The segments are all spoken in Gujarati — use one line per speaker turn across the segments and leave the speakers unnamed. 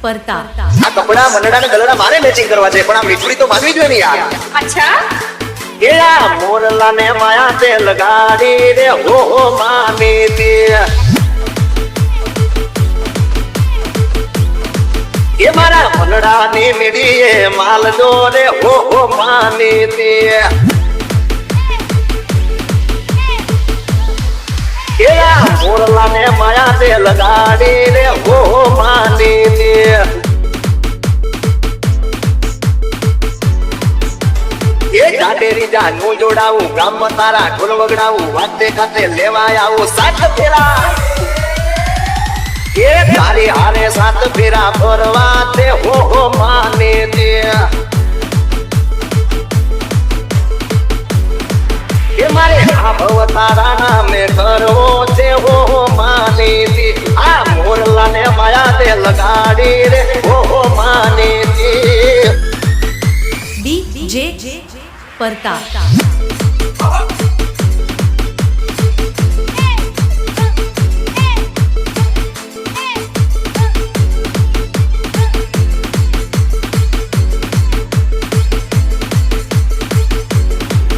પરતા
આ કપડા મનડા ને ગલડા મારે મેચિંગ કરવા છે, પણ આ મીઠડી તો માનવી જોઈએ ને યાર.
અચ્છા
એ આ મોરલા ને માયા તે લગાડી રે હો માની તે. એ મારા મનડા ની મીડી એ માલ દો રે હો માની તે. એ આ મોરલા ને માયા તે લગાડી રે હો માની તે. એ જાડેરી જાનું જોડાવું, ગામમાં તારા ઢોલ વગડાવું, વાતે ખાતે લેવાય આવું સાત ફેરા. એ તારી હારે સાત ફેરા ફરવા તે હો માને તે. એ મારે આ ભવ તારા નામે કરવો છે હો માને તે. આ મોરલા ને માયા તે લગાડી રે હો માને તે.
DJ પરતા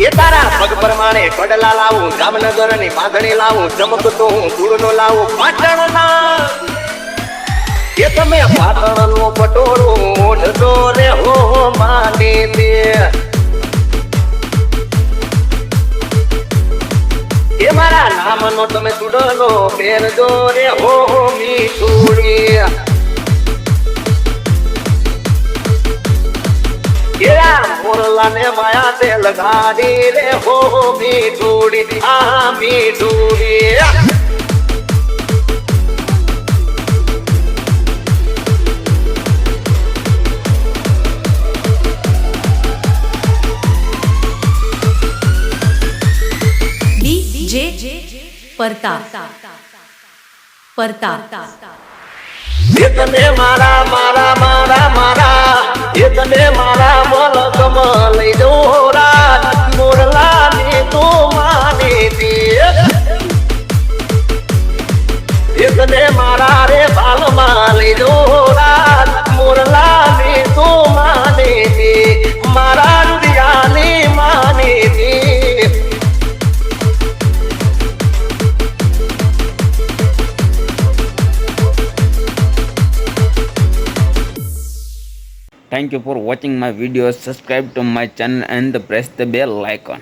એ તારા પગ પ્રમાણે કડલા લાવું, જામનગર ની બાંધણી લાવું, ચમકતો હું ધૂળ નો લાવું પાટણ ના. એ તમે પાટણ નું પટોળું ઓઢતો રે હો માની તે. એ મારા નામ નો તમે ચૂડલો પહેરજો રે હો મીઠુડી. મોરલા ને માયા તે લગાડી રે હો મીઠુડી. આ મીઠુડી
DJ પરતા
એ તને મારા મારા મારા મારા એ તને મારા મલકમ લઈ જવું રાત. મોરલા ની તું માની તે. એ તને મારા રે બાલમાં લઈ જવું રાત. મોરલા ની તું માની તે. મારા રૂડિયાની માની તે.
Thank you for watching my videos. Subscribe to my channel and press the bell icon.